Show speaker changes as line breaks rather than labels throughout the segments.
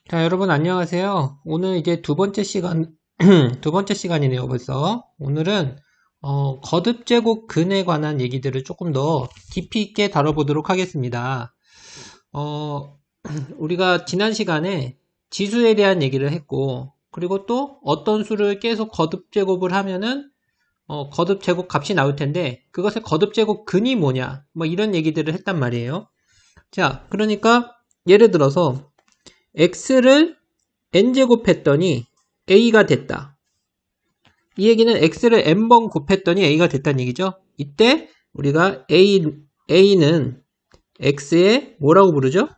자, 여러분 안녕하세요. 오늘 이제 두 번째 시간, 두 번째 시간이네요, 벌써. 오늘은, 거듭 제곱 근에 관한 얘기들을 조금 더 깊이 있게 다뤄보도록 하겠습니다. 어, 우리가 지난 시간에 지수에 대한 얘기를 했고, 그리고 또 어떤 수를 계속 거듭 제곱을 하면은, 거듭 제곱 값이 나올 텐데, 그것의 거듭 제곱 근이 뭐냐, 뭐 이런 얘기들을 했단 말이에요. 자, 그러니까, 예를 들어서, x를 n제곱 했더니 a가 됐다. 이 얘기는 x를 n번 곱했더니 a가 됐다는 얘기죠. 이때 우리가 a는 x의 뭐라고 부르죠?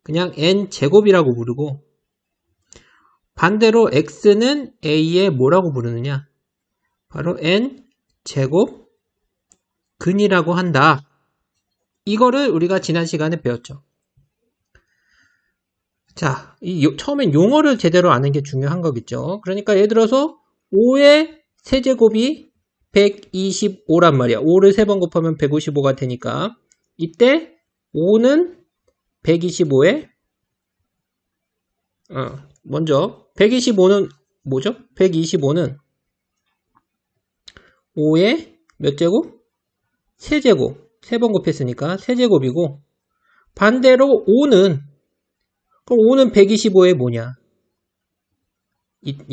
그냥 n제곱이라고 부르고, 반대로 x는 a의 뭐라고 부르느냐? 바로 n제곱 근이라고 한다. 이거를 우리가 지난 시간에 배웠죠. 자, 처음엔 용어를 제대로 아는 게 중요한 거겠죠. 그러니까 예를 들어서 5의 세제곱이 125란 말이야. 5를 3번 곱하면 155가 되니까 이때 5는 125에 먼저 125는 뭐죠? 125는 5의 몇 제곱? 세제곱. 3번 곱했으니까 세제곱이고, 반대로 5는, 그럼 5는 125에 뭐냐?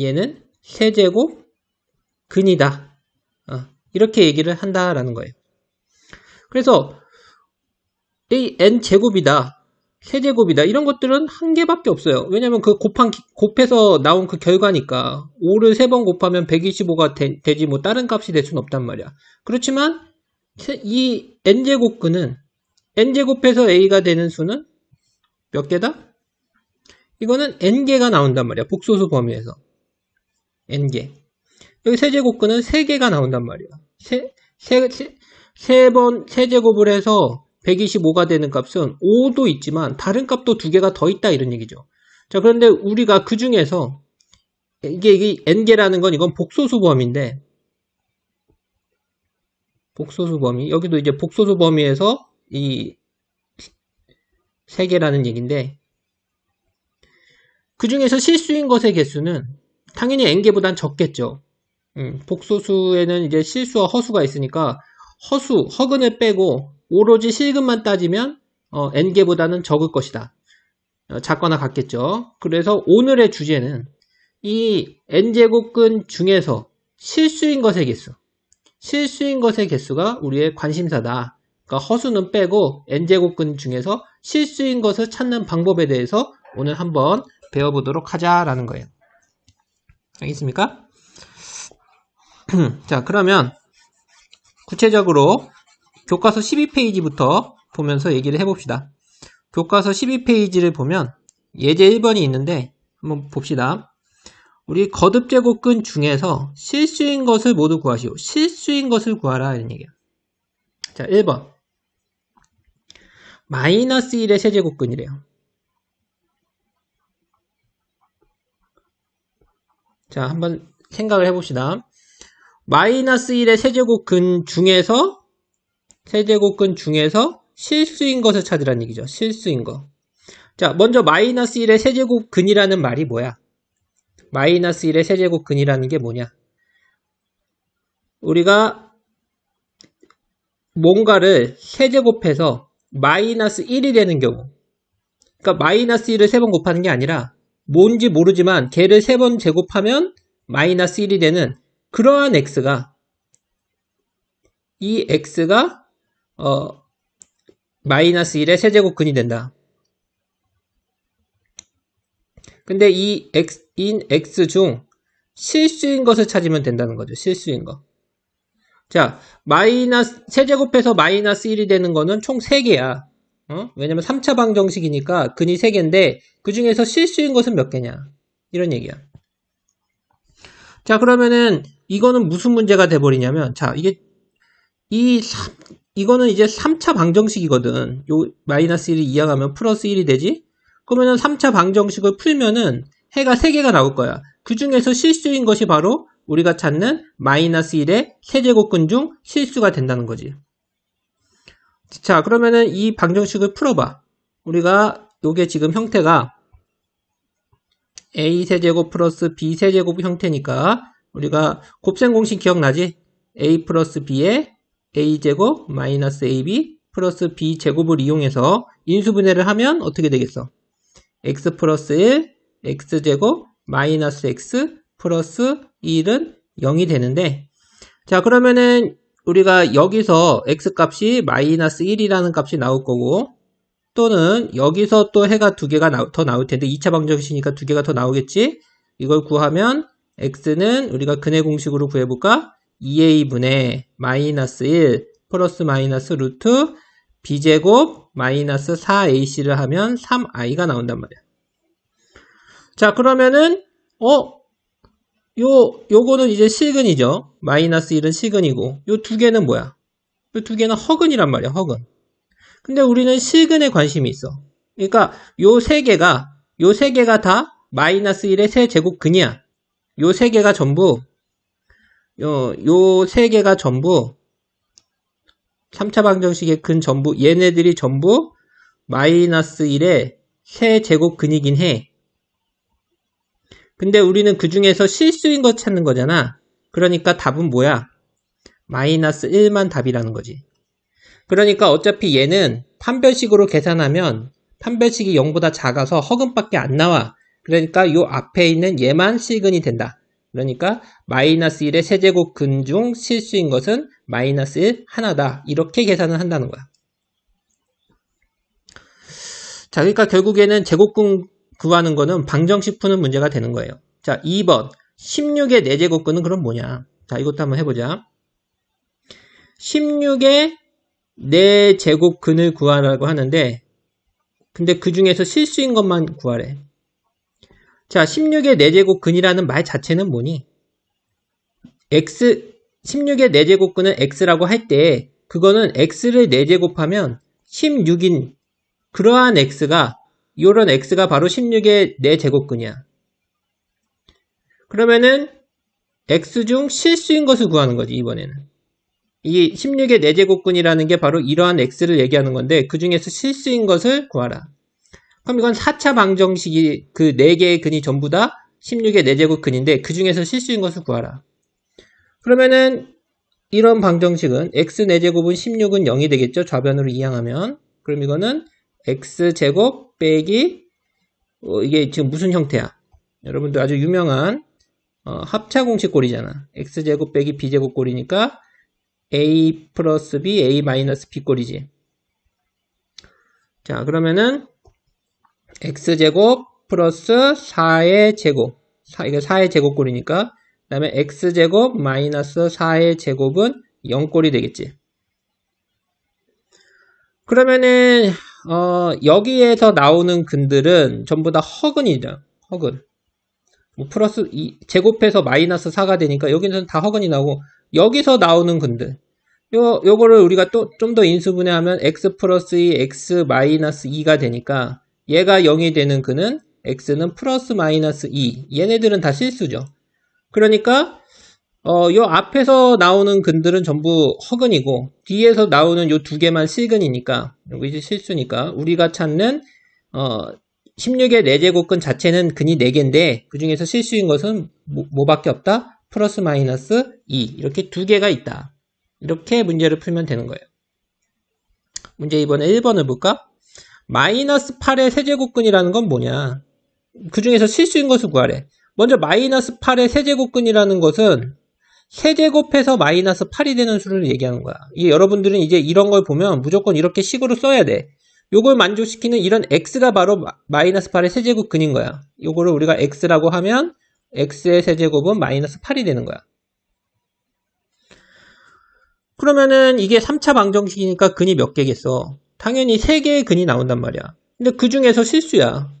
얘는 세제곱 근이다. 이렇게 얘기를 한다라는 거예요. 그래서 이 n제곱이다, 세제곱이다, 이런 것들은 한 개밖에 없어요. 왜냐면 그 곱해서 나온 그 결과니까. 5를 3번 곱하면 125가 되지 뭐 다른 값이 될 수는 없단 말이야. 그렇지만 이 n제곱근은 n제곱해서 a가 되는 수는 몇 개다? 이거는 n개가 나온단 말이야. 복소수 범위에서 n개. 여기 세제곱근은 3개가 나온단 말이야. 세제곱을 해서 125가 되는 값은 5도 있지만 다른 값도 2개가 더 있다, 이런 얘기죠. 자, 그런데 우리가 그 중에서 이게 n개라는 건 이건 복소수 범위인데, 복소수 범위, 여기도 이제 복소수 범위에서 이 3개라는 얘기인데, 그 중에서 실수인 것의 개수는 당연히 n개보단 적겠죠. 복소수에는 이제 실수와 허수가 있으니까 허근을 빼고 오로지 실근만 따지면 n개보다는 적을 것이다. 작거나 같겠죠. 그래서 오늘의 주제는 이 n제곱근 중에서 실수인 것의 개수, 실수인 것의 개수가 우리의 관심사다. 그러니까 허수는 빼고 n제곱근 중에서 실수인 것을 찾는 방법에 대해서 오늘 한번 배워보도록 하자라는 거예요. 알겠습니까? 자, 그러면 구체적으로 교과서 12페이지부터 보면서 얘기를 해봅시다. 교과서 12페이지를 보면 예제 1번이 있는데 한번 봅시다. 우리 거듭제곱근 중에서 실수인 것을 모두 구하시오. 실수인 것을 구하라, 이런 얘기야. 자, 1번. 마이너스 1의 세제곱근이래요. 자, 한번 생각을 해봅시다. 마이너스 1의 세제곱근 중에서 실수인 것을 찾으라는 얘기죠. 실수인 거. 자, 먼저 마이너스 1의 세제곱근이라는 말이 뭐야? 마이너스 1의 세제곱근이라는 게 뭐냐? 우리가 뭔가를 세제곱해서 마이너스 1이 되는 경우, 그러니까 마이너스 1을 3번 곱하는 게 아니라 뭔지 모르지만 걔를 3번 제곱하면 마이너스 1이 되는 그러한 x가, 이 x가 마이너스 1의 세제곱근이 된다. 근데 이 x 중 실수인 것을 찾으면 된다는 거죠. 실수인 거. 자, 세제곱해서 마이너스 1이 되는 거는 총 3개야. 왜냐면 3차 방정식이니까 근이 3개인데 그 중에서 실수인 것은 몇 개냐? 이런 얘기야. 자, 그러면은 이거는 무슨 문제가 돼버리냐면, 자, 이거는 이제 3차 방정식이거든. 요 마이너스 1이 이항하면 플러스 1이 되지? 그러면은 3차 방정식을 풀면은 해가 3개가 나올 거야. 그 중에서 실수인 것이 바로 우리가 찾는 마이너스 1의 세제곱근 중 실수가 된다는 거지. 자, 그러면은 이 방정식을 풀어봐. 우리가 요게 지금 형태가 a세제곱 플러스 b세제곱 형태니까 우리가 곱셈 공식 기억나지? a 플러스 b에 a제곱 마이너스 ab 플러스 b제곱을 이용해서 인수분해를 하면 어떻게 되겠어? x 플러스 1, x제곱 마이너스 x 플러스 1은 0이 되는데, 자, 그러면은 우리가 여기서 x값이 마이너스 1이라는 값이 나올 거고, 또는 여기서 또 해가 두 개가 더 나올 텐데 2차 방정식이니까 두 개가 더 나오겠지? 이걸 구하면 x는 우리가 근해 공식으로 구해볼까? 2a분의 마이너스 1 플러스 마이너스 루트 b제곱 마이너스 4ac를 하면 3i가 나온단 말이야. 자, 그러면은 요거는 이제 실근이죠. 마이너스 1은 실근이고 요 두 개는 뭐야? 요 두 개는 허근이란 말이야. 허근. 근데 우리는 실근에 관심이 있어. 그러니까 요 세 개가 다 마이너스 1의 세제곱근이야. 요 세 개가 전부 요 세 개가 전부 3차 방정식의 근 전부 얘네들이 전부 마이너스 1의 세제곱근이긴 해. 근데 우리는 그 중에서 실수인 거 찾는 거잖아. 그러니까 답은 뭐야? 마이너스 1만 답이라는 거지. 그러니까 어차피 얘는 판별식으로 계산하면 판별식이 0보다 작아서 허근밖에 안 나와. 그러니까 요 앞에 있는 얘만 실근이 된다. 그러니까 마이너스 1의 세제곱근 중 실수인 것은 마이너스 1 하나다. 이렇게 계산을 한다는 거야. 자, 그러니까 결국에는 제곱근 구하는 거는 방정식 푸는 문제가 되는 거예요. 자, 2번 16의 4제곱근은 그럼 뭐냐? 자, 이것도 한번 해보자. 16의 4제곱근을 구하라고 하는데 근데 그 중에서 실수인 것만 구하래. 자, 16의 4제곱근이라는 말 자체는 뭐니? 16의 4제곱근은 x라고 할 때 그거는 x를 4제곱하면 16인 그러한 x가 요런 x가 바로 16의 4제곱근이야. 그러면은 x 중 실수인 것을 구하는 거지, 이번에는. 이 16의 4제곱근이라는 게 바로 이러한 x를 얘기하는 건데 그 중에서 실수인 것을 구하라. 그럼 이건 4차 방정식이 그 4개의 근이 전부 다 16의 4제곱근인데 그 중에서 실수인 것을 구하라. 그러면은 이런 방정식은 x 4제곱은 16은 0이 되겠죠? 좌변으로 이항하면. 그럼 이거는 x제곱 빼기 이게 지금 무슨 형태야? 여러분들 아주 유명한 합차공식 꼴이잖아. x제곱 빼기 b제곱 꼴이니까 a 플러스 b, a 마이너스 b 꼴이지. 자, 그러면은 x제곱 플러스 4의 제곱. 이거 4의 제곱 꼴이니까 그 다음에 x제곱 마이너스 4의 제곱은 0꼴이 되겠지. 그러면은 여기에서 나오는 근들은 전부 다 허근이죠. 허근. 뭐 플러스 2 제곱해서 마이너스 4가 되니까 여기는 다 허근이 나오고 여기서 나오는 근들. 요거를 우리가 또 좀 더 인수분해하면 x 플러스 2, x 마이너스 2가 되니까 얘가 0이 되는 근은 x는 플러스 마이너스 2. 얘네들은 다 실수죠. 그러니까 요 앞에서 나오는 근들은 전부 허근이고 뒤에서 나오는 요 두 개만 실근이니까 여기 이제 실수니까 우리가 찾는 16의 4제곱근 자체는 근이 4개인데 그 중에서 실수인 것은 뭐밖에 없다? 플러스 마이너스 2 이렇게 두 개가 있다. 이렇게 문제를 풀면 되는 거예요. 문제 이번에 1번을 볼까? 마이너스 8의 세제곱근이라는 건 뭐냐? 그 중에서 실수인 것을 구하래. 먼저 마이너스 8의 세제곱근이라는 것은 세제곱해서 마이너스 8이 되는 수를 얘기하는 거야. 이게 여러분들은 이제 이런 걸 보면 무조건 이렇게 식으로 써야 돼. 요걸 만족시키는 이런 x가 바로 마이너스 8의 세제곱근인 거야. 요거를 우리가 x라고 하면 x의 세제곱은 마이너스 8이 되는 거야. 그러면은 이게 3차 방정식이니까 근이 몇 개겠어? 당연히 3개의 근이 나온단 말이야. 근데 그 중에서 실수야.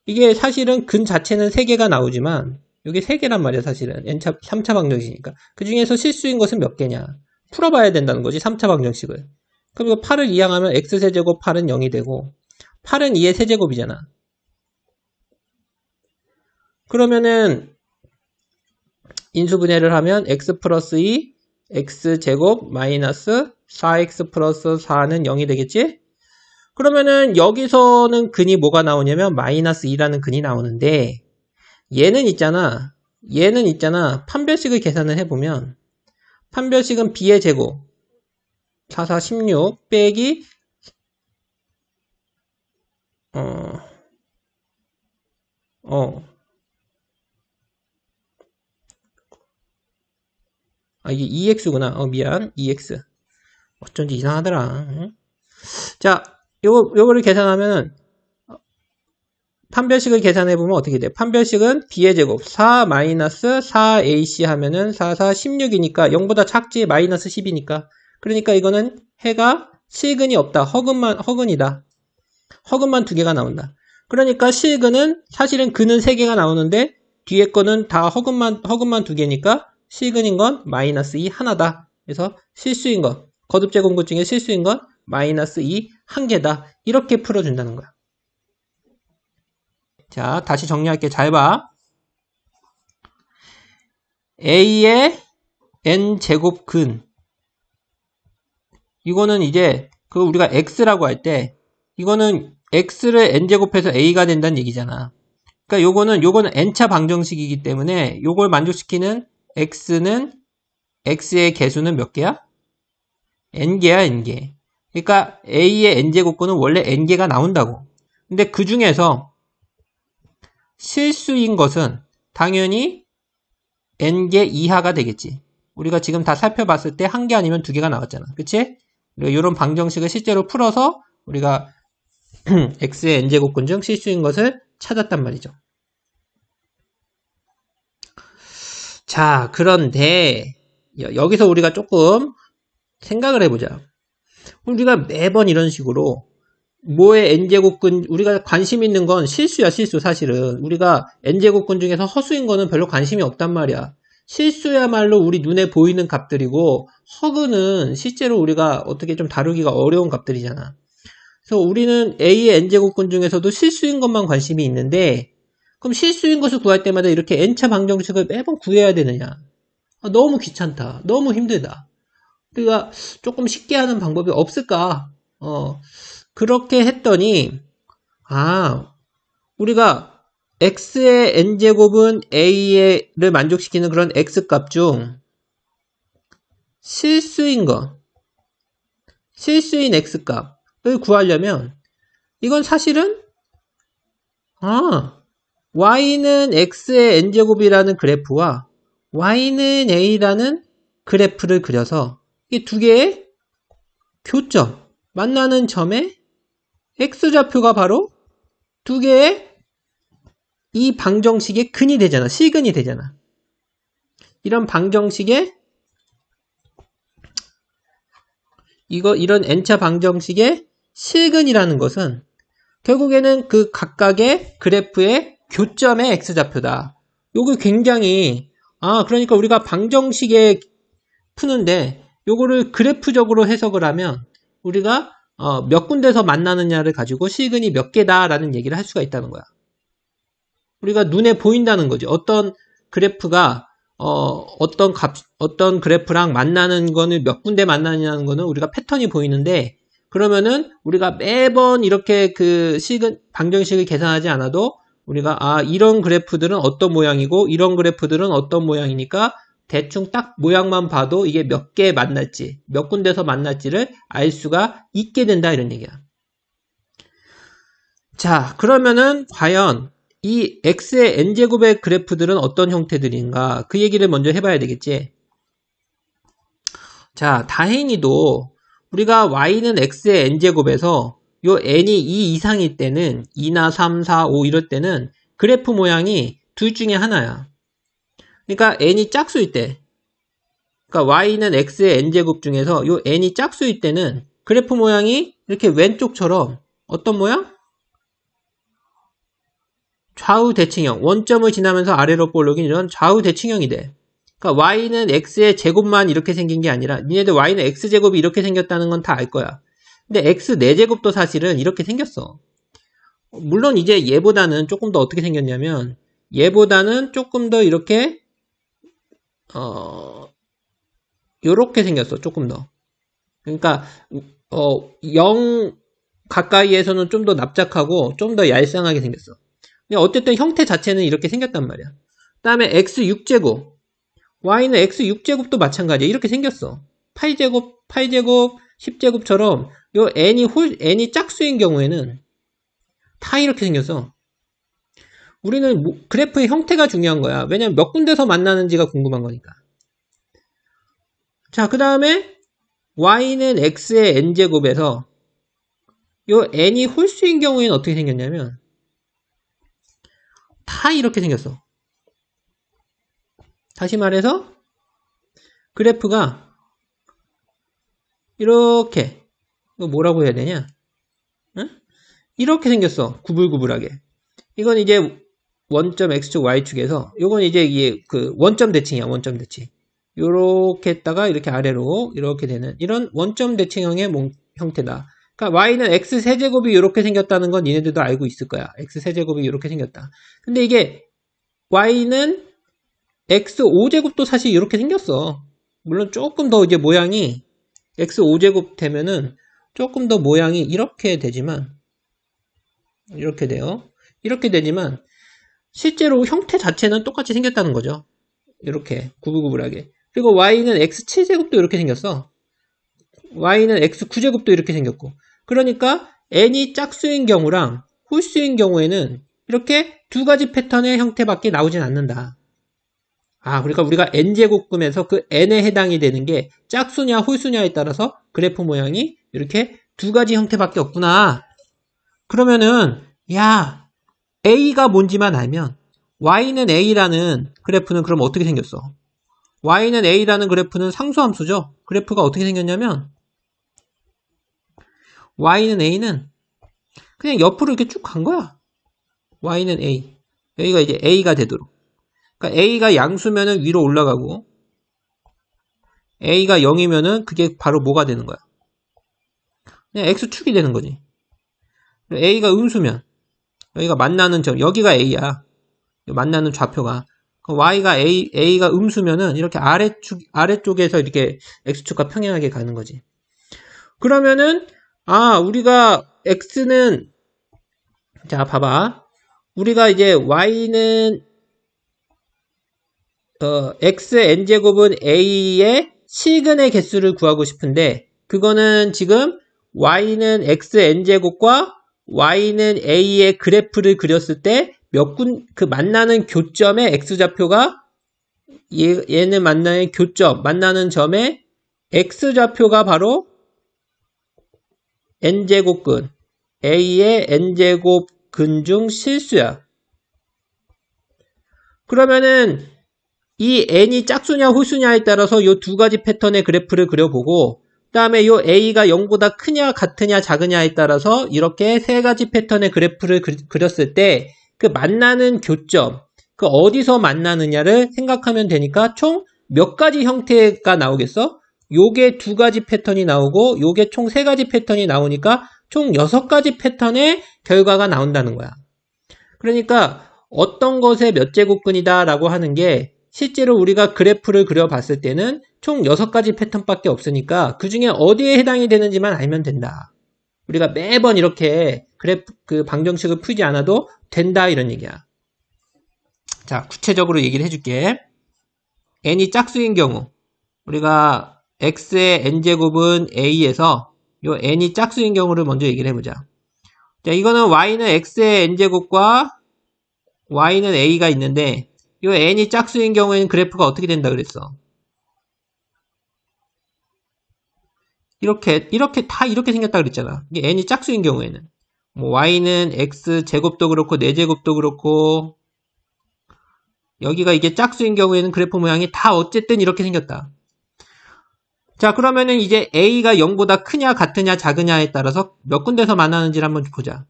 이게 사실은 근 자체는 3개가 나오지만 이게 3개란 말이야 사실은 3차 방정식이니까. 그 중에서 실수인 것은 몇 개냐? 풀어봐야 된다는 거지 3차 방정식을. 그럼 이거 8을 이항하면 x세제곱 8은 0이 되고 8은 2의 세제곱이잖아. 그러면은 인수분해를 하면 x 플러스 2 x제곱 마이너스 4x 플러스 4는 0이 되겠지? 그러면은 여기서는 근이 뭐가 나오냐면 마이너스 2라는 근이 나오는데 얘는 있잖아. 판별식을 계산을 해보면 판별식은 b의 제곱 4, 4, 16 빼기 어, 어, 이게 2x구나. 미안. 2x. 어쩐지 이상하더라. 응? 자, 요거를 계산하면 판별식을 계산해보면 어떻게 돼? 판별식은 b의 제곱 4 마이너스 4ac 하면은 4, 4, 16이니까 0보다 작지 마이너스 10이니까 그러니까 이거는 해가 실근이 없다. 허근이다. 허근만 2개가 나온다. 그러니까 실근은 사실은 근은 3개가 나오는데 뒤에 거는 다 허근만 2개니까 실근인 건 마이너스 2 하나다. 그래서 실수인 것 거듭제공구 중에 실수인 건 마이너스 2 1개다. 이렇게 풀어준다는 거야. 자, 다시 정리할게. 잘 봐. A의 n제곱 근. 이거는 이제 우리가 x라고 할 때 이거는 x를 n제곱해서 a가 된다는 얘기잖아. 그러니까 요거는 n차 방정식이기 때문에 요걸 만족시키는 x는 x의 개수는 몇 개야? n개야, n개. 그러니까 a의 n제곱근은 원래 n개가 나온다고. 근데 그 중에서 실수인 것은 당연히 n개 이하가 되겠지. 우리가 지금 다 살펴봤을 때 1개 아니면 2개가 나왔잖아. 그치? 이런 방정식을 실제로 풀어서 우리가 x의 n제곱근 중 실수인 것을 찾았단 말이죠. 자, 그런데 여기서 우리가 조금 생각을 해보자. 우리가 매번 이런 식으로 뭐의 n제곱근 우리가 관심 있는 건 실수야. 실수. 사실은 우리가 n제곱근 중에서 허수인 거는 별로 관심이 없단 말이야. 실수야말로 우리 눈에 보이는 값들이고 허근은 실제로 우리가 어떻게 좀 다루기가 어려운 값들이잖아. 그래서 우리는 a의 n제곱근 중에서도 실수인 것만 관심이 있는데 그럼 실수인 것을 구할 때마다 이렇게 n차 방정식을 매번 구해야 되느냐? 너무 귀찮다. 너무 힘들다. 우리가 조금 쉽게 하는 방법이 없을까? 그렇게 했더니 우리가 x의 n제곱은 a를 만족시키는 그런 x값 중 실수인 x값을 구하려면 이건 사실은 y는 x의 n제곱이라는 그래프와 y는 a라는 그래프를 그려서 이 두 개의 교점, 만나는 점의 x좌표가 바로 두 개의 이 방정식의 근이 되잖아. 실근이 되잖아. 이런 방정식의 이런 n차 방정식의 실근이라는 것은 결국에는 그 각각의 그래프의 교점의 x좌표다. 요거 굉장히 그러니까 우리가 방정식에 푸는데 요거를 그래프적으로 해석을 하면 우리가 몇 군데서 만나느냐를 가지고 실근이 몇 개다라는 얘기를 할 수가 있다는 거야. 우리가 눈에 보인다는 거지. 어떤 그래프가 어떤 그래프랑 만나는 거는 몇 군데 만나느냐는 거는 우리가 패턴이 보이는데 그러면은 우리가 매번 이렇게 그 방정식을 계산하지 않아도 우리가 이런 그래프들은 어떤 모양이고 이런 그래프들은 어떤 모양이니까 대충 딱 모양만 봐도 이게 몇 개 만날지 몇 군데서 만날지를 알 수가 있게 된다 이런 얘기야. 자, 그러면은 과연 이 x의 n제곱의 그래프들은 어떤 형태들인가 그 얘기를 먼저 해봐야 되겠지. 자, 다행히도 우리가 y는 x의 n제곱에서 요 n이 2 이상일 때는 2나 3, 4, 5 이럴 때는 그래프 모양이 둘 중에 하나야. 그러니까 n이 짝수일 때 그러니까 y는 x의 n제곱 중에서 요 n이 짝수일 때는 그래프 모양이 이렇게 왼쪽처럼 어떤 모양? 좌우 대칭형. 원점을 지나면서 아래로 볼록인 이런 좌우 대칭형이 돼. 그러니까 y는 x의 제곱만 이렇게 생긴 게 아니라 니네들 y는 x제곱이 이렇게 생겼다는 건 다 알 거야. 근데 x 4제곱도 사실은 이렇게 생겼어. 물론 이제 얘보다는 조금 더 어떻게 생겼냐면 얘보다는 조금 더 이렇게 요렇게 생겼어. 조금 더. 그러니까 0 가까이에서는 좀 더 납작하고 좀 더 얄쌍하게 생겼어. 근데 어쨌든 형태 자체는 이렇게 생겼단 말이야. 그 다음에 x6제곱. y는 x6제곱도 마찬가지야. 이렇게 생겼어. 8제곱, 8제곱, 10제곱처럼 요 n이 짝수인 경우에는 다 이렇게 생겼어. 우리는 그래프의 형태가 중요한 거야. 왜냐면 몇 군데서 만나는지가 궁금한 거니까. 자, 그 다음에 y는 x의 n제곱에서 요 n이 홀수인 경우에는 어떻게 생겼냐면 다 이렇게 생겼어. 다시 말해서 그래프가 이렇게, 이거 뭐라고 해야 되냐? 응? 이렇게 생겼어. 구불구불하게. 이건 이제 원점 x축 y축에서 요건 이제 이게 그 원점 대칭이야. 원점 대칭. 요렇게 했다가 이렇게 아래로 이렇게 되는 이런 원점 대칭형의 형태다. 그러니까 y는 x 세제곱이 이렇게 생겼다는 건 니네들도 알고 있을 거야. x 세제곱이 이렇게 생겼다. 근데 이게 y는 x 5제곱도 사실 이렇게 생겼어. 물론 조금 더 이제 모양이 x 5제곱 되면은 조금 더 모양이 이렇게 되지만 이렇게 돼요. 이렇게 되지만 실제로 형태 자체는 똑같이 생겼다는 거죠. 이렇게 구불구불하게. 그리고 y는 x 7제곱도 이렇게 생겼어. y는 x 9제곱도 이렇게 생겼고. 그러니까 n이 짝수인 경우랑 홀수인 경우에는 이렇게 두 가지 패턴의 형태밖에 나오진 않는다. 그러니까 우리가 n제곱금에서 그 n에 해당이 되는 게 짝수냐 홀수냐에 따라서 그래프 모양이 이렇게 두 가지 형태밖에 없구나. 그러면은 야, a가 뭔지만 알면 y는 a라는 그래프는 그럼 어떻게 생겼어? y는 a라는 그래프는 상수함수죠. 그래프가 어떻게 생겼냐면 y는 a는 그냥 옆으로 이렇게 쭉 간 거야. y는 a. 여기가 이제 a가 되도록. 그러니까 a가 양수면은 위로 올라가고 a가 0이면은 그게 바로 뭐가 되는 거야? 그냥 x축이 되는 거지. a가 음수면 여기가 만나는 점, 여기가 a야. 만나는 좌표가. y가 a가 음수면은 이렇게 아래쪽에서 이렇게 x축과 평행하게 가는 거지. 그러면은 우리가 x는 자 봐봐. 우리가 이제 y는 x의 n제곱은 a의 실근의 개수를 구하고 싶은데 그거는 지금 y는 x n제곱과 y는 a의 그래프를 그렸을 때 그 만나는 교점의 x좌표가 얘는 만나는 교점, 만나는 점의 x좌표가 바로 n제곱근, a의 n제곱근 중 실수야. 그러면은 이 n이 짝수냐 홀수냐에 따라서 이 두 가지 패턴의 그래프를 그려보고 그 다음에 이 a가 0보다 크냐 같으냐 작으냐에 따라서 이렇게 세 가지 패턴의 그래프를 그렸을 때 그 만나는 교점, 그 어디서 만나느냐를 생각하면 되니까 총 몇 가지 형태가 나오겠어? 요게 두 가지 패턴이 나오고 요게 총 세 가지 패턴이 나오니까 총 6가지 패턴의 결과가 나온다는 거야. 그러니까 어떤 것의 몇 제곱근이다 라고 하는 게 실제로 우리가 그래프를 그려봤을 때는 총 6가지 패턴밖에 없으니까 그 중에 어디에 해당이 되는지만 알면 된다. 우리가 매번 이렇게 그 방정식을 풀지 않아도 된다 이런 얘기야. 자, 구체적으로 얘기를 해줄게. n이 짝수인 경우 우리가 x의 n제곱은 a에서 요 n이 짝수인 경우를 먼저 얘기를 해보자. 자, 이거는 y는 x의 n제곱과 y는 a가 있는데 이 n이 짝수인 경우에는 그래프가 어떻게 된다 그랬어? 이렇게 다 이렇게 생겼다 그랬잖아. 이게 n이 짝수인 경우에는 뭐 y는 x 제곱도 그렇고 4제곱도 그렇고 여기가 이게 짝수인 경우에는 그래프 모양이 다 어쨌든 이렇게 생겼다. 자, 그러면은 이제 a가 0보다 크냐 같으냐 작으냐에 따라서 몇 군데서 만나는지를 한번 보자.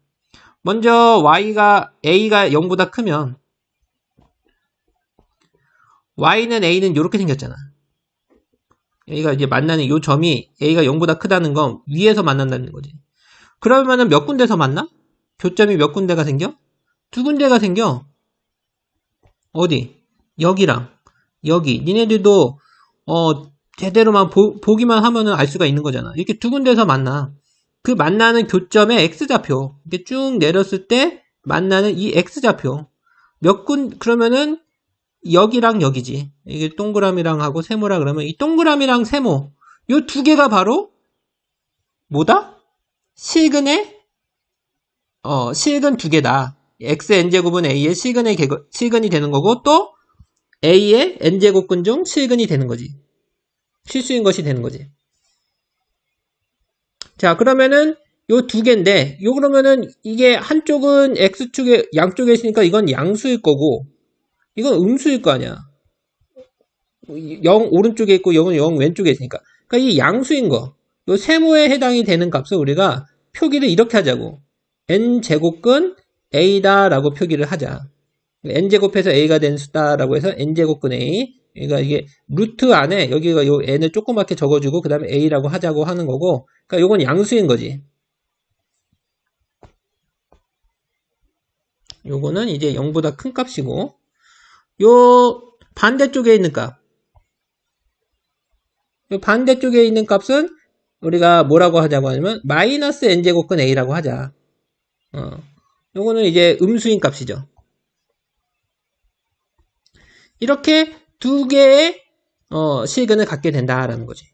먼저 a가 0보다 크면 y는 a는 이렇게 생겼잖아. 여기가 이제 만나는 이 점이 a가 0보다 크다는 건 위에서 만난다는 거지. 그러면은 몇 군데서 만나? 교점이 몇 군데가 생겨? 2군데가 생겨. 어디? 여기랑 여기. 니네들도 제대로만 보기만 하면은 알 수가 있는 거잖아. 이렇게 2군데서 만나. 그 만나는 교점의 x좌표. 이렇게 쭉 내렸을 때 만나는 이 x좌표. 그러면은 여기랑 여기지. 이게 동그라미랑 하고 세모라 그러면 이 동그라미랑 세모. 요 두 개가 바로 뭐다? 실근의 실근 두 개다. xn제곱은 a의 실근이 되는 거고 또 a의 n제곱근 중 실근이 되는 거지. 실수인 것이 되는 거지. 자, 그러면은 요 두 개인데 그러면은 이게 한쪽은 x축에 양쪽에 있으니까 이건 양수일 거고 이건 음수일 거 아니야. 0 오른쪽에 있고 0은 0 왼쪽에 있으니까. 그러니까 이 양수인 거. 요 세모에 해당이 되는 값을 우리가 표기를 이렇게 하자고. n제곱근 a다라고 표기를 하자. n제곱해서 a가 된 수다라고 해서 n제곱근 a. 그러니까 이게 루트 안에 여기가 요 n을 조그맣게 적어주고 그 다음에 a라고 하자고 하는 거고. 그러니까 요건 양수인 거지. 요거는 이제 0보다 큰 값이고 요 반대쪽에 있는 값. 요 반대쪽에 있는 값은 우리가 뭐라고 하자고 하냐면 마이너스 n제곱근 a라고 하자. 요거는 이제 음수인 값이죠. 이렇게 두 개의 실근을 갖게 된다라는 거지.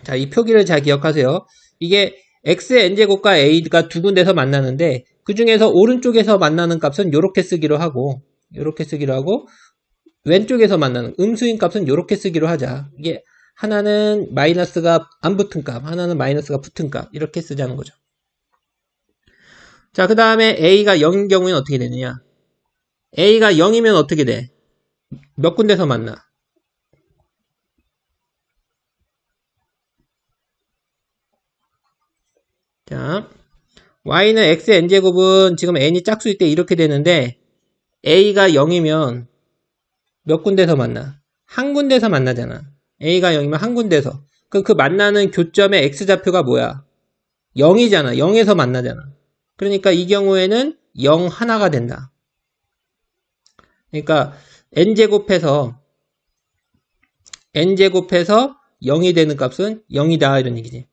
자, 이 표기를 잘 기억하세요. 이게 x의 n제곱과 a가 두 군데서 만나는데 그 중에서 오른쪽에서 만나는 값은 요렇게 쓰기로 하고 왼쪽에서 만나는 음수인 값은 요렇게 쓰기로 하자. 이게 하나는 마이너스가 안 붙은 값, 하나는 마이너스가 붙은 값 이렇게 쓰자는 거죠. 자, 그 다음에 a가 0인 경우에는 어떻게 되느냐? a가 0이면 어떻게 돼? 몇 군데서 만나? 자, y는 x의 n제곱은 지금 n이 짝수일 때 이렇게 되는데 a가 0이면 몇 군데서 만나? 한 군데서 만나잖아. a가 0이면 한 군데서. 그 만나는 교점의 x좌표가 뭐야? 0이잖아. 0에서 만나잖아. 그러니까 이 경우에는 0 하나가 된다. 그러니까 n제곱해서 0이 되는 값은 0이다 이런 얘기지.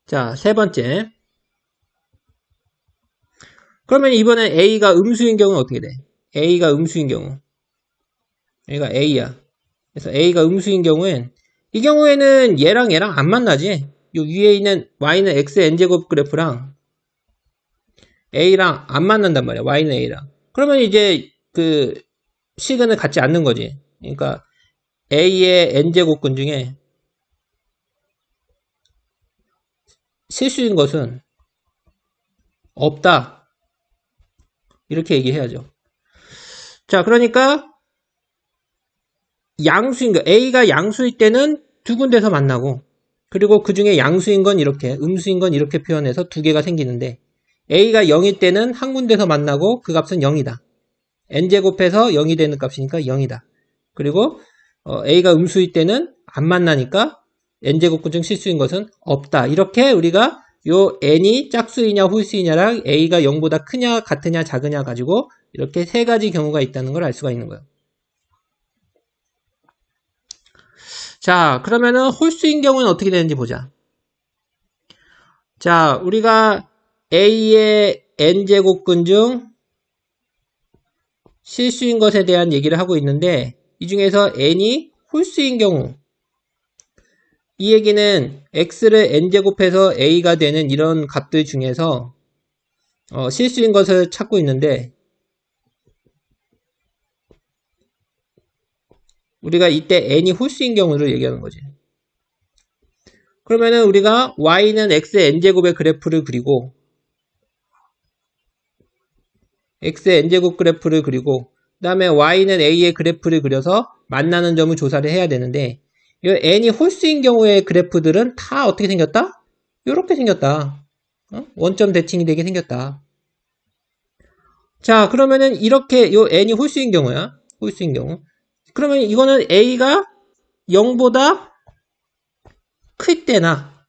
자, 세 번째. 그러면 이번엔 a가 음수인 경우는 어떻게 돼? a가 음수인 경우. 얘가 a야. 그래서 a가 음수인 경우엔 이 경우에는 얘랑 안 만나지. 요 위에 있는 y는 x의 n제곱 그래프랑 a랑 안 만난단 말이야. y는 a랑. 그러면 이제 그 식은을 갖지 않는 거지. 그러니까 a의 n제곱근 중에 실수인 것은 없다. 이렇게 얘기해야죠. 자, 그러니까 양수인 거, a가 양수일 때는 두 군데서 만나고 그리고 그 중에 양수인 건 이렇게, 음수인 건 이렇게 표현해서 두 개가 생기는데 a가 0일 때는 한 군데서 만나고 그 값은 0이다. n제곱해서 0이 되는 값이니까 0이다. 그리고 a가 음수일 때는 안 만나니까 n제곱근 중 실수인 것은 없다. 이렇게 우리가 요 n이 짝수이냐 홀수이냐랑 a가 0보다 크냐 같으냐 작으냐 가지고 이렇게 세 가지 경우가 있다는 걸 알 수가 있는 거예요. 자, 그러면은 홀수인 경우는 어떻게 되는지 보자. 자, 우리가 a의 n제곱근 중 실수인 것에 대한 얘기를 하고 있는데 이 중에서 n이 홀수인 경우 이 얘기는 x를 n제곱해서 a가 되는 이런 값들 중에서 실수인 것을 찾고 있는데 우리가 이때 n이 홀수인 경우를 얘기하는 거지. 그러면은 우리가 y는 x의 n제곱의 그래프를 그리고 x의 n제곱 그래프를 그리고 그 다음에 y는 a의 그래프를 그려서 만나는 점을 조사를 해야 되는데 이 n이 홀수인 경우의 그래프들은 다 어떻게 생겼다? 이렇게 생겼다. 원점 대칭이 되게 생겼다. 자, 그러면은 이렇게 요 n이 홀수인 경우야. 홀수인 경우. 그러면 이거는 a가 0보다 클 때나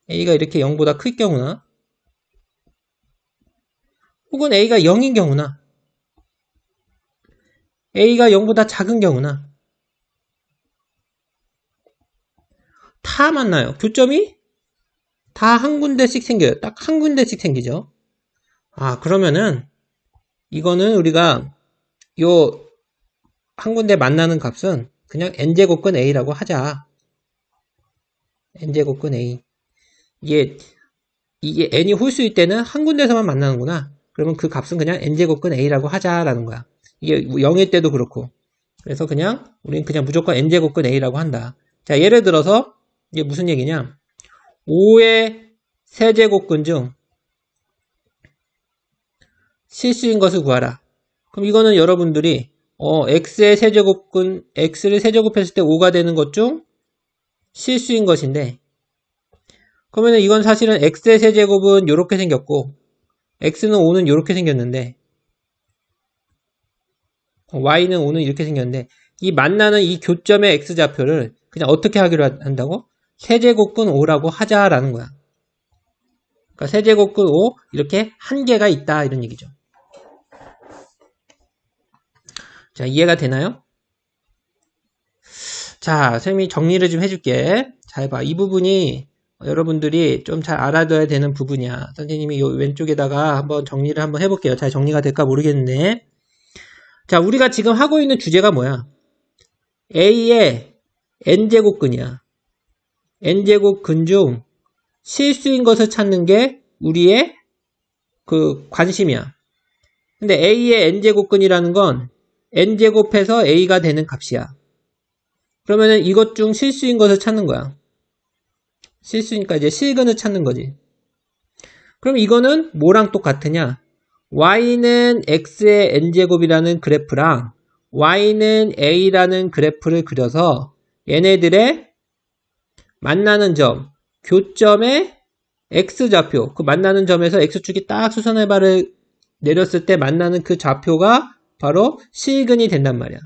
a가 이렇게 0보다 클 경우나 혹은 a가 0인 경우나 a가 0보다 작은 경우나 다 만나요. 교점이 다 한 군데씩 생겨요. 딱 한 군데씩 생기죠. 그러면은 이거는 우리가 요 한 군데 만나는 값은 그냥 n제곱근 a라고 하자. n제곱근 a. 이게 n이 홀수일 때는 한 군데서만 만나는구나. 그러면 그 값은 그냥 n제곱근 a라고 하자라는 거야. 이게 0일 때도 그렇고. 그래서 우린 그냥 무조건 n제곱근 a라고 한다. 자, 예를 들어서 이게 무슨 얘기냐? 5의 세제곱근 중 실수인 것을 구하라. 그럼 이거는 여러분들이 x의 세제곱근, x를 세제곱했을 때 5가 되는 것 중 실수인 것인데, 그러면은 이건 사실은 x의 세제곱은 이렇게 생겼고, x는 5는 이렇게 생겼는데, y는 5는 이렇게 생겼는데, 이 만나는 이 교점의 x좌표를 그냥 어떻게 하기로 한다고? 세제곱근 5라고 하자라는 거야. 그러니까 세제곱근 5, 이렇게 한 개가 있다, 이런 얘기죠. 자, 이해가 되나요? 자, 선생님이 정리를 좀 해줄게. 잘 봐. 이 부분이 여러분들이 좀 잘 알아둬야 되는 부분이야. 선생님이 요 왼쪽에다가 한번 정리를 한번 해볼게요. 잘 정리가 될까 모르겠는데. 자, 우리가 지금 하고 있는 주제가 뭐야? A의 n제곱근이야. n제곱근 중 실수인 것을 찾는 게 우리의 그 관심이야. 근데 A의 n제곱근이라는 건 n제곱해서 A가 되는 값이야. 그러면은 이것 중 실수인 것을 찾는 거야. 실수니까 이제 실근을 찾는 거지. 그럼 이거는 뭐랑 똑같으냐? y는 x의 n제곱이라는 그래프랑 y는 a라는 그래프를 그려서 얘네들의 만나는 점, 교점의 x좌표, 그 만나는 점에서 x축이 딱 수선의 발을 내렸을 때 만나는 그 좌표가 바로 실근이 된단 말이야.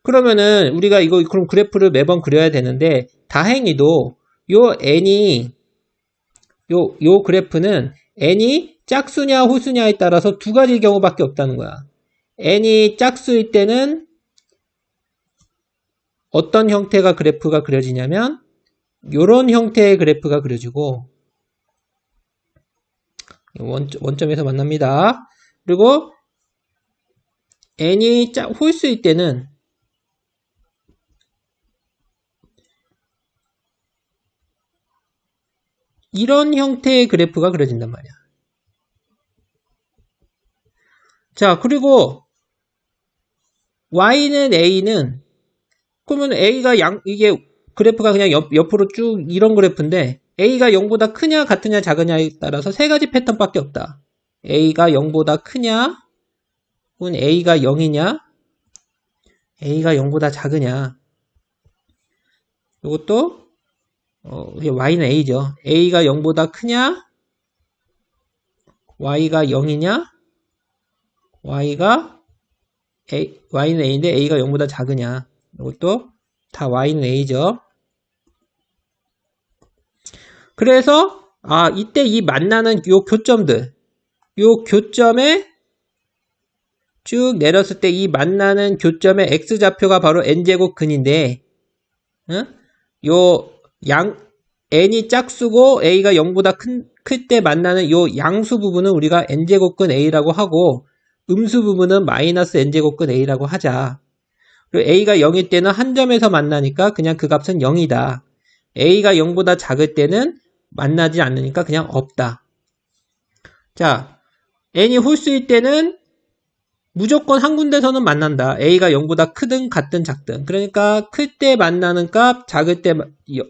그러면은 우리가 그럼 그래프를 매번 그려야 되는데, 다행히도 요 그래프는 n이 짝수냐 호수냐에 따라서 두 가지 경우밖에 없다는 거야. n이 짝수일 때는 어떤 형태가 그래프가 그려지냐면 요런 형태의 그래프가 그려지고, 원점에서 만납니다. 그리고 n이 홀수일 때는 이런 형태의 그래프가 그려진단 말이야. 자, 그리고 y는 a는, 그러면 a가 이게 그래프가 그냥 옆으로 쭉 이런 그래프인데, a가 0보다 크냐 같으냐 작으냐에 따라서 세 가지 패턴밖에 없다. a가 0보다 크냐, 혹은 a가 0이냐, a가 0보다 작으냐. 이것도 y는 a죠. a가 0보다 크냐, y가 0이냐, y는 a인데 a가 0보다 작으냐. 이것도 다 y는 a죠. 그래서 이때 이 만나는 요 교점들, 요 교점에 쭉 내렸을 때 이 만나는 교점의 x좌표가 바로 n제곱근인데, n이 짝수고 a가 0보다 클 때 만나는 요 양수 부분은 우리가 n제곱근 a라고 하고, 음수 부분은 마이너스 n제곱근 a라고 하자. 그리고 a가 0일 때는 한 점에서 만나니까 그냥 그 값은 0이다. a가 0보다 작을 때는 만나지 않으니까 그냥 없다. 자, n이 홀수일 때는 무조건 한 군데서는 만난다. a가 0보다 크든 같든 작든. 그러니까 클 때 만나는 값, 작을 때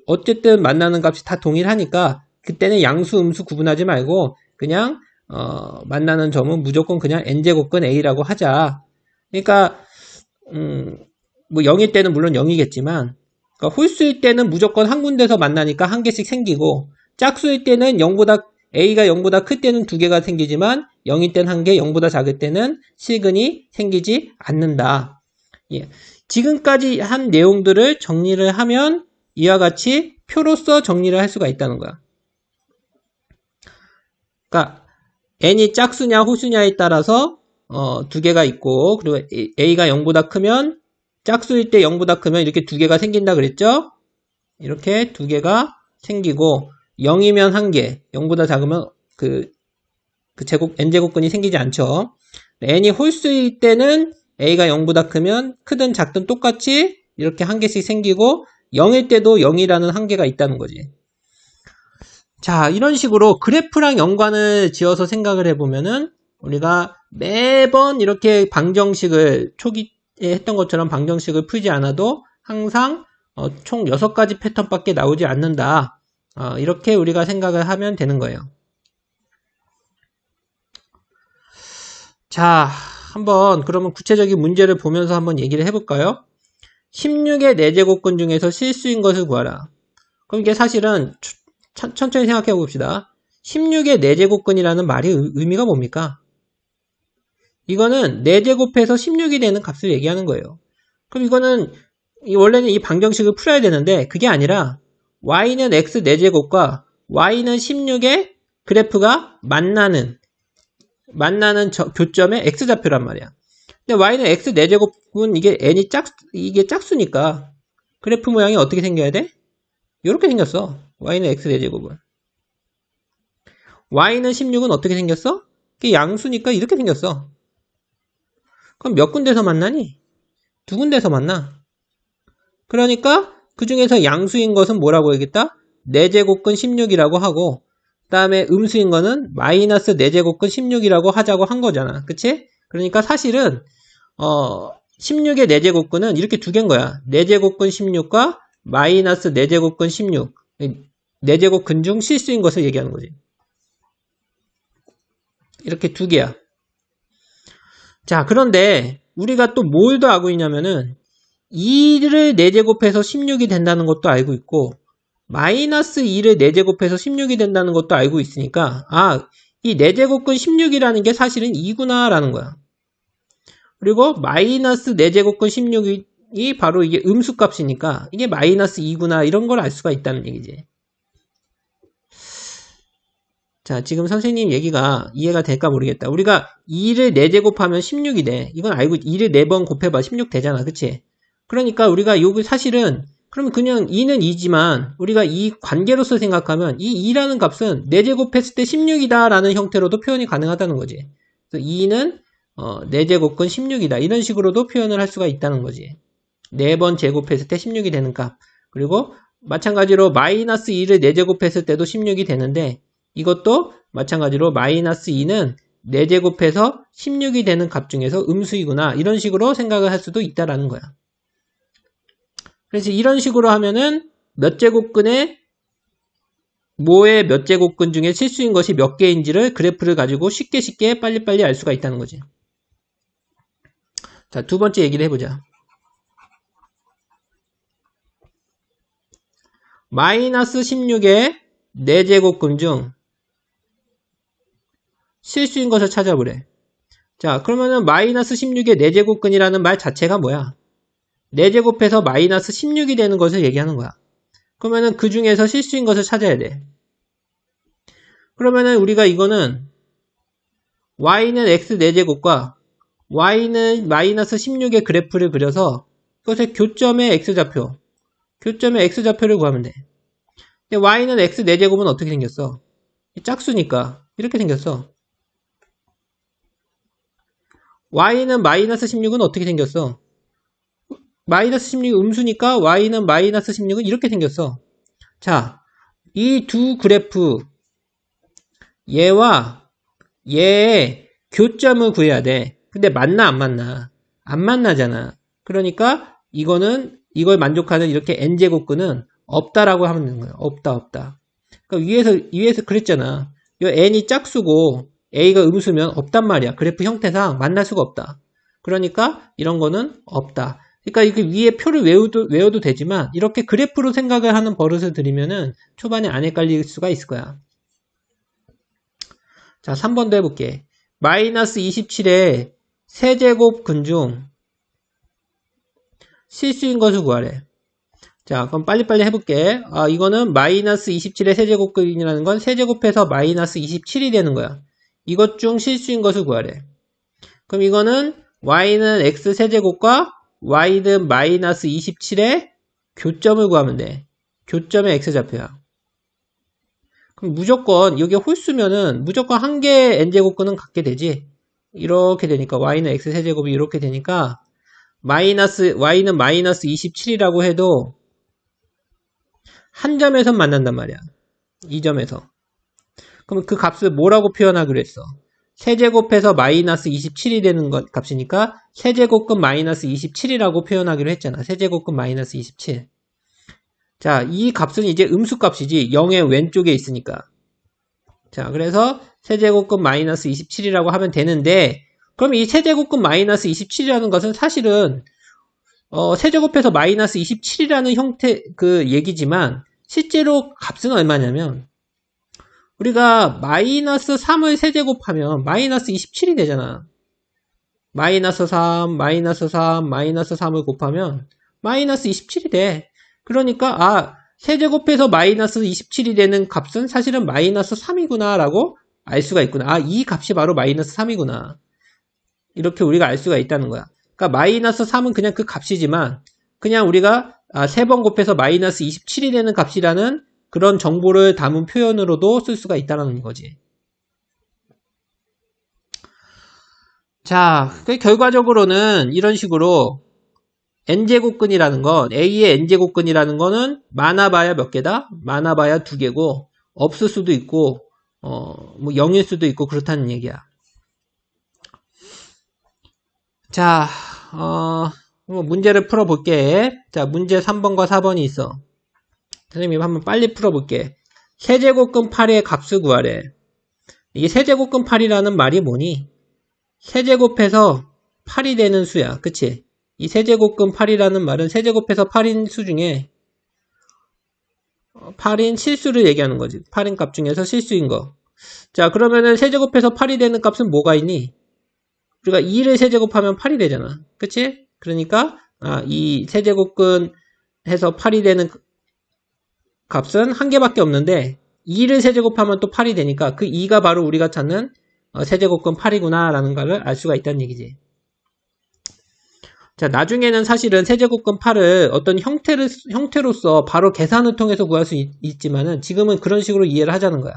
어쨌든 만나는 값이 다 동일하니까 그때는 양수, 음수 구분하지 말고 그냥 만나는 점은 무조건 그냥 n제곱근 a라고 하자. 그러니까 뭐 0일 때는 물론 0이겠지만, 그러니까 홀수일 때는 무조건 한 군데서 만나니까 한 개씩 생기고, 짝수일 때는 a가 0보다 클 때는 두 개가 생기지만 0일 때는 한 개, 0보다 작을 때는 실근이 생기지 않는다. 예. 지금까지 한 내용들을 정리를 하면 이와 같이 표로서 정리를 할 수가 있다는 거야. 그러니까 n이 짝수냐 호수냐에 따라서 두 개가 있고, 그리고 a가 0보다 크면, 짝수일 때 0보다 크면 이렇게 두 개가 생긴다 그랬죠? 이렇게 두 개가 생기고 0이면 한 개, 0보다 작으면 그 제곱 n제곱근이 생기지 않죠. n이 홀수일 때는 a가 0보다 크면 크든 작든 똑같이 이렇게 한 개씩 생기고 0일 때도 0이라는 한계가 있다는 거지. 자, 이런 식으로 그래프랑 연관을 지어서 생각을 해보면은 우리가 매번 이렇게 방정식을 초기에 했던 것처럼 방정식을 풀지 않아도 항상 총 6가지 패턴밖에 나오지 않는다. 이렇게 우리가 생각을 하면 되는 거예요. 자, 한번 그러면 구체적인 문제를 보면서 한번 얘기를 해볼까요? 16의 4제곱근 중에서 실수인 것을 구하라. 그럼 이게 사실은 천천히 생각해 봅시다. 16의 4제곱근이라는 말이 의미가 뭡니까? 이거는 4제곱해서 16이 되는 값을 얘기하는 거예요. 그럼 이거는 원래는 이 방정식을 풀어야 되는데 그게 아니라 y는 x 4제곱과 y는 16의 그래프가 만나는 교점의 x좌표란 말이야. 근데 y는 x 4제곱은 이게 n이 이게 짝수니까 그래프 모양이 어떻게 생겨야 돼? 이렇게 생겼어. y는 x 4제곱은. y는 16은 어떻게 생겼어? 이게 양수니까 이렇게 생겼어. 그럼 몇 군데서 만나니? 2군데서 만나. 그러니까 그 중에서 양수인 것은 뭐라고 해야겠다? 4제곱근 16이라고 하고 그 다음에 음수인 거는 마이너스 4제곱근 16이라고 하자고 한 거잖아. 그치? 그러니까 사실은 16의 4제곱근은 이렇게 두 개인 거야. 4제곱근 16과 마이너스 4제곱근 16. 4제곱근 중 실수인 것을 얘기하는 거지. 이렇게 두 개야. 자, 그런데 우리가 또 뭘 더 알고 있냐면은 2를 4제곱해서 16이 된다는 것도 알고 있고 마이너스 2를 4제곱해서 16이 된다는 것도 알고 있으니까 이 4제곱근 16이라는 게 사실은 2구나 라는 거야. 그리고 마이너스 4제곱근 16이 바로 이게 음수값이니까 이게 마이너스 2구나 이런 걸 알 수가 있다는 얘기지. 자, 지금 선생님 얘기가 이해가 될까 모르겠다. 우리가 2를 4제곱하면 16이 돼. 이건 알고 2를 4번 곱해봐 16 되잖아. 그치? 그러니까 우리가 여기 사실은 그럼 그냥 2는 2지만 우리가 이 관계로서 생각하면 이 2라는 값은 4제곱했을 때 16이다 라는 형태로도 표현이 가능하다는 거지. 그래서 2는 4제곱근 16이다. 이런 식으로도 표현을 할 수가 있다는 거지. 4번 제곱했을 때 16이 되는 값. 그리고 마찬가지로 마이너스 2를 4제곱했을 때도 16이 되는데 이것도 마찬가지로 마이너스 2는 4제곱해서 16이 되는 값 중에서 음수이구나. 이런 식으로 생각을 할 수도 있다라는 거야. 그래서 이런 식으로 하면은 몇 제곱근에 뭐의 몇 제곱근 중에 실수인 것이 몇 개인지를 그래프를 가지고 쉽게 빨리빨리 알 수가 있다는 거지. 자, 두 번째 얘기를 해보자. 마이너스 16의 4제곱근 중 실수인 것을 찾아보래. 자, 그러면은 마이너스 16의 4제곱근이라는 말 자체가 뭐야? 4제곱해서 마이너스 16이 되는 것을 얘기하는 거야. 그러면은 그 중에서 실수인 것을 찾아야 돼. 그러면은 우리가 이거는 y는 x 4제곱과 y는 마이너스 16의 그래프를 그려서 그것의 교점의 x좌표를 구하면 돼. 근데 y는 x 4제곱은 어떻게 생겼어? 짝수니까 이렇게 생겼어. y는 마이너스 16은 어떻게 생겼어? 마이너스 16이 음수니까 y는 마이너스 16은 이렇게 생겼어. 자, 이 두 그래프 얘와 얘의 교점을 구해야 돼. 근데 맞나 안 맞나? 안 만나잖아. 그러니까 이걸 만족하는 이렇게 n제곱근은 없다라고 하면 되는 거야. 없다. 그러니까 위에서 그랬잖아. 이 n이 짝수고 a가 음수면 없단 말이야. 그래프 형태상 만날 수가 없다. 그러니까 이런 거는 없다. 그러니까 이렇게 위에 표를 외워도 되지만 이렇게 그래프로 생각을 하는 버릇을 들이면은 초반에 안 헷갈릴 수가 있을 거야. 자, 3번도 해볼게. 마이너스 27의 세제곱근 중 실수인 것을 구하래. 자, 그럼 빨리빨리 해볼게. 이거는 마이너스 27의 세제곱근이라는 건 세제곱해서 마이너스 27이 되는 거야. 이것 중 실수인 것을 구하래. 그럼 이거는 y는 x 세제곱과 y는 마이너스 27의 교점을 구하면 돼. 교점의 x좌표야. 그럼 무조건 여기 홀수면은 무조건 한 개의 n제곱근은 갖게 되지. 이렇게 되니까 y는 x세제곱이 이렇게 되니까 y는 마이너스 27이라고 해도 한 점에서 만난단 말이야. 이 점에서. 그럼 그 값을 뭐라고 표현하기로 했어? 세제곱해서 마이너스 27이 되는 값이니까 세제곱근 마이너스 27이라고 표현하기로 했잖아. 세제곱근 마이너스 27. 자, 이 값은 이제 음수값이지 0의 왼쪽에 있으니까. 자, 그래서 세제곱근 마이너스 27이라고 하면 되는데, 그럼 이 세제곱근 마이너스 27이라는 것은 사실은 세제곱해서 마이너스 27이라는 형태 그 얘기지만 실제로 값은 얼마냐면 우리가 마이너스 3을 세제곱하면 마이너스 27이 되잖아. 마이너스 3, 마이너스 3, 마이너스 3을 곱하면 마이너스 27이 돼. 그러니까 세제곱해서 마이너스 27이 되는 값은 사실은 마이너스 3이구나 라고 알 수가 있구나. 이 값이 바로 마이너스 3이구나. 이렇게 우리가 알 수가 있다는 거야. 그러니까 마이너스 3은 그냥 그 값이지만 그냥 우리가 3번 곱해서 마이너스 27이 되는 값이라는 그런 정보를 담은 표현으로도 쓸 수가 있다는 거지. 자, 결과적으로는 이런 식으로 n제곱근이라는 건 a의 n제곱근이라는 거는 많아봐야 몇 개다? 많아봐야 2개고 없을 수도 있고 뭐 0일 수도 있고 그렇다는 얘기야. 자, 문제를 풀어볼게. 자, 문제 3번과 4번이 있어. 선생님이 한번 빨리 풀어볼게. 세제곱근 8의 값을 구하래. 이게 세제곱근 8이라는 말이 뭐니? 세제곱해서 8이 되는 수야. 그치? 이 세제곱근 8이라는 말은 세제곱해서 8인 수 중에 8인 실수를 얘기하는 거지. 8인 값 중에서 실수인 거. 자, 그러면은 세제곱해서 8이 되는 값은 뭐가 있니? 우리가 2를 세제곱하면 8이 되잖아. 그치? 그러니까 이 세제곱근 해서 8이 되는 값은 한 개밖에 없는데 2를 세제곱하면 또 8이 되니까 그 2가 바로 우리가 찾는 세제곱근 8이구나 라는 걸 알 수가 있다는 얘기지. 자, 나중에는 사실은 세제곱근 8을 어떤 형태로서 바로 계산을 통해서 구할 수 있지만은 지금은 그런 식으로 이해를 하자는 거야.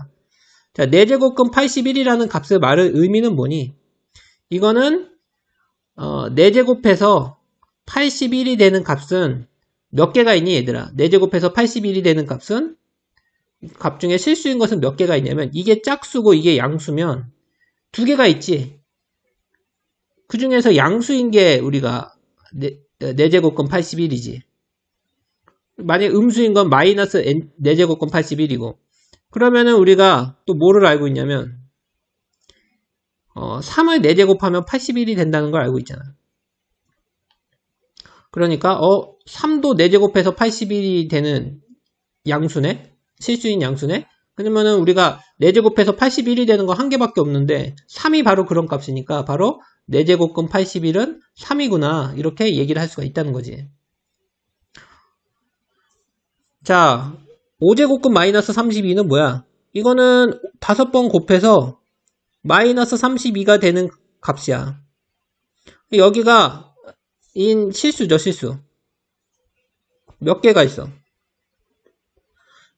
자, 4제곱근 81이라는 값의 의미는 뭐니? 이거는 4제곱해서 81이 되는 값은 몇 개가 있니 얘들아? 4제곱해서 81이 되는 값은 값 중에 실수인 것은 몇 개가 있냐면 이게 짝수고 이게 양수면 2개가 있지. 그 중에서 양수인 게 우리가 4제곱근 81이지. 만약 음수인 건 마이너스 4제곱근 81이고 그러면은 우리가 또 뭐를 알고 있냐면 3을 4제곱하면 81이 된다는 걸 알고 있잖아. 그러니까 3도 4제곱해서 81이 되는 양수네? 실수인 양수네? 그러면은 우리가 4제곱해서 81이 되는 거 한 개밖에 없는데 3이 바로 그런 값이니까 바로 4제곱근 81은 3이구나 이렇게 얘기를 할 수가 있다는 거지. 자, 5제곱근 마이너스 32는 뭐야? 이거는 5번 곱해서 마이너스 32가 되는 값이야. 여기가 실수죠, 실수. 몇 개가 있어?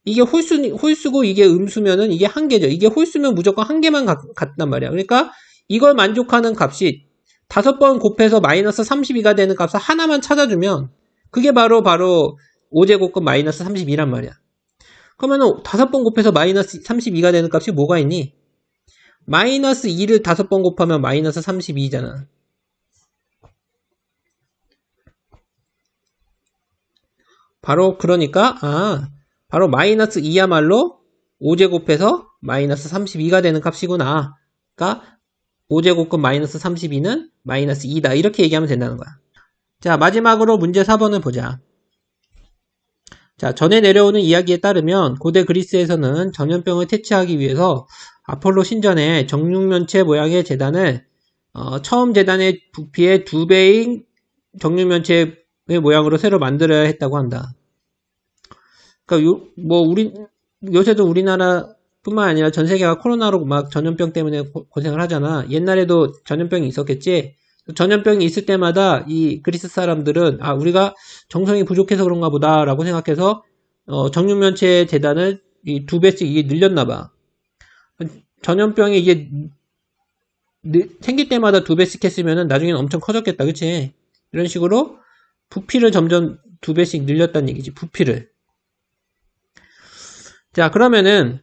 이게 홀수고 이게 음수면은 이게 한 개죠. 이게 홀수면 무조건 한 개만 같단 말이야. 그러니까 이걸 만족하는 값이 5번 곱해서 마이너스 32가 되는 값을 하나만 찾아주면 그게 바로 5제곱근 마이너스 32란 말이야. 그러면은 5번 곱해서 마이너스 32가 되는 값이 뭐가 있니? 마이너스 2를 5번 곱하면 마이너스 32잖아. 바로 그러니까 바로 마이너스 2야말로 5제곱해서 마이너스 32가 되는 값이구나. 그러니까 5제곱근 마이너스 32는 마이너스 2다. 이렇게 얘기하면 된다는 거야. 자, 마지막으로 문제 4번을 보자. 자, 전에 내려오는 이야기에 따르면 고대 그리스에서는 전염병을 퇴치하기 위해서 아폴로 신전에 정육면체 모양의 재단을 처음 재단의 부피의 2배인 정육면체의 모양으로 새로 만들어야 했다고 한다. 그러니까 요새도 우리나라뿐만 아니라 전 세계가 코로나로 막 전염병 때문에 고생을 하잖아. 옛날에도 전염병이 있었겠지. 전염병이 있을 때마다 이 그리스 사람들은 우리가 정성이 부족해서 그런가 보다라고 생각해서 정육면체 재단을 이 2배씩 이게 늘렸나봐. 전염병이 이게 생길 때마다 2배씩 했으면은 나중에는 엄청 커졌겠다. 그치? 이런 식으로 부피를 점점 2배씩 늘렸다는 얘기지. 부피를. 자, 그러면은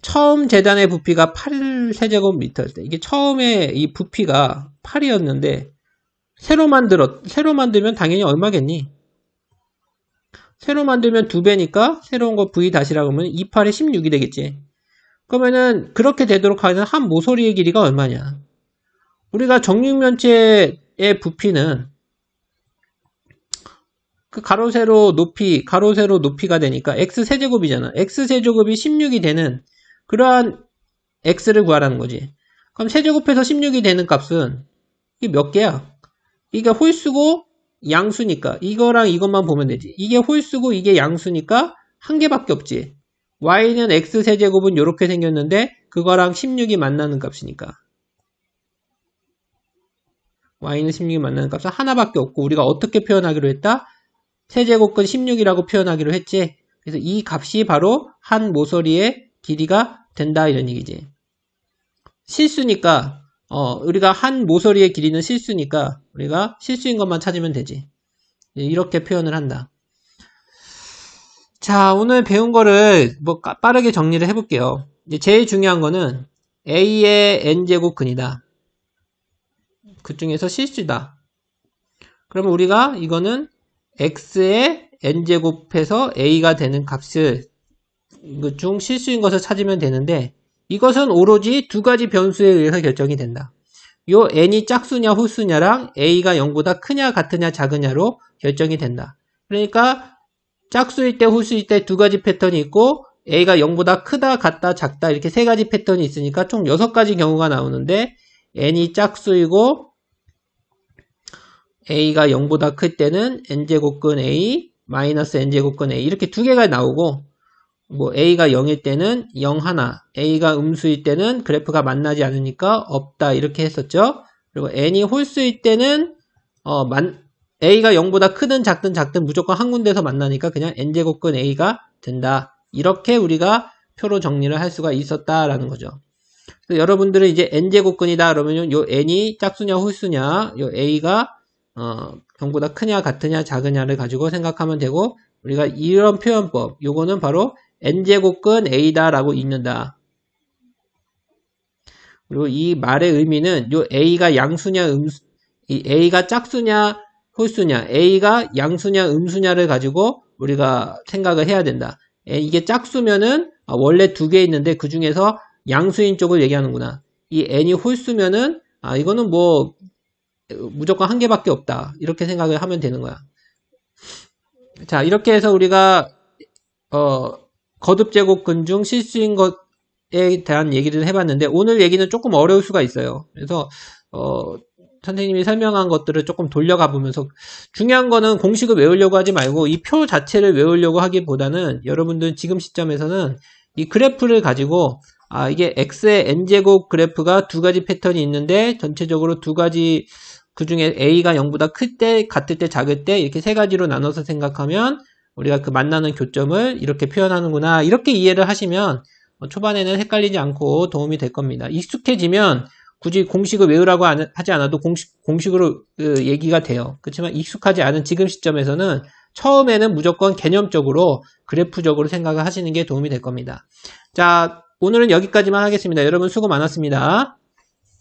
처음 재단의 부피가 8세제곱미터였을 때 이게 처음에 이 부피가 8이었는데 새로 만들면 당연히 얼마겠니? 새로 만들면 2배니까 새로운 거 V 다시라고 하면 28에 16이 되겠지. 그러면은 그렇게 되도록 하는 한 모서리의 길이가 얼마냐? 우리가 정육면체의 부피는 그 가로 세로 높이가 되니까 x세제곱이잖아. x세제곱이 16이 되는 그러한 x를 구하라는 거지. 그럼 세제곱해서 16이 되는 값은 이게 몇 개야? 이게 홀수고 양수니까 이거랑 이것만 보면 되지. 이게 홀수고 이게 양수니까 한 개밖에 없지. y는 x세제곱은 이렇게 생겼는데 그거랑 16이 만나는 값이니까 y는 16이 만나는 값은 하나밖에 없고 우리가 어떻게 표현하기로 했다? 세제곱근 16이라고 표현하기로 했지. 그래서 이 값이 바로 한 모서리의 길이가 된다 이런 얘기지. 실수니까 우리가 한 모서리의 길이는 실수니까 우리가 실수인 것만 찾으면 되지. 이렇게 표현을 한다. 자, 오늘 배운 거를 빠르게 정리를 해볼게요. 이제 제일 중요한 거는 A의 n제곱 근이다. 그 중에서 실수다. 그러면 우리가 이거는 X의 n제곱해서 A가 되는 값을 그 중 실수인 것을 찾으면 되는데 이것은 오로지 두 가지 변수에 의해서 결정이 된다. 요 n이 짝수냐 홀수냐랑 A가 0보다 크냐 같으냐 작으냐로 결정이 된다. 그러니까 짝수일 때 홀수일 때 두 가지 패턴이 있고 A가 0보다 크다 같다 작다 이렇게 세 가지 패턴이 있으니까 총 6가지 경우가 나오는데 n이 짝수이고 A가 0보다 클 때는 n제곱근 A 마이너스 n제곱근 A 이렇게 두 개가 나오고 A가 0일 때는 0 하나, A가 음수일 때는 그래프가 만나지 않으니까 없다 이렇게 했었죠. 그리고 n이 홀수일 때는 A가 0보다 크든 작든 무조건 한 군데서 만나니까 그냥 n제곱근 A가 된다. 이렇게 우리가 표로 정리를 할 수가 있었다라는 거죠. 그래서 여러분들은 이제 n제곱근이다 그러면 요 n이 짝수냐 홀수냐 요 A가 0보다 크냐 같으냐 작으냐를 가지고 생각하면 되고 우리가 이런 표현법 요거는 바로 n제곱근 A다라고 읽는다. 그리고 이 말의 의미는 요 A가 양수냐 이 A가 짝수냐 홀수냐 A가 양수냐 음수냐를 가지고 우리가 생각을 해야 된다. 이게 짝수면은 원래 두 개 있는데 그 중에서 양수인 쪽을 얘기하는구나. 이 n이 홀수면은 이거는 무조건 한 개밖에 없다. 이렇게 생각을 하면 되는 거야. 자, 이렇게 해서 우리가 거듭제곱근 중 실수인 것에 대한 얘기를 해봤는데 오늘 얘기는 조금 어려울 수가 있어요. 그래서 선생님이 설명한 것들을 조금 돌려가 보면서 중요한 거는 공식을 외우려고 하지 말고 이 표 자체를 외우려고 하기보다는 여러분들 지금 시점에서는 이 그래프를 가지고 이게 x의 n제곱 그래프가 두 가지 패턴이 있는데 전체적으로 두 가지 그 중에 A가 0보다 클 때, 같을 때, 작을 때 이렇게 세 가지로 나눠서 생각하면 우리가 그 만나는 교점을 이렇게 표현하는구나 이렇게 이해를 하시면 초반에는 헷갈리지 않고 도움이 될 겁니다. 익숙해지면 굳이 공식을 외우라고 하지 않아도 공식으로 얘기가 돼요. 그렇지만 익숙하지 않은 지금 시점에서는 처음에는 무조건 개념적으로 그래프적으로 생각을 하시는 게 도움이 될 겁니다. 자, 오늘은 여기까지만 하겠습니다. 여러분 수고 많았습니다.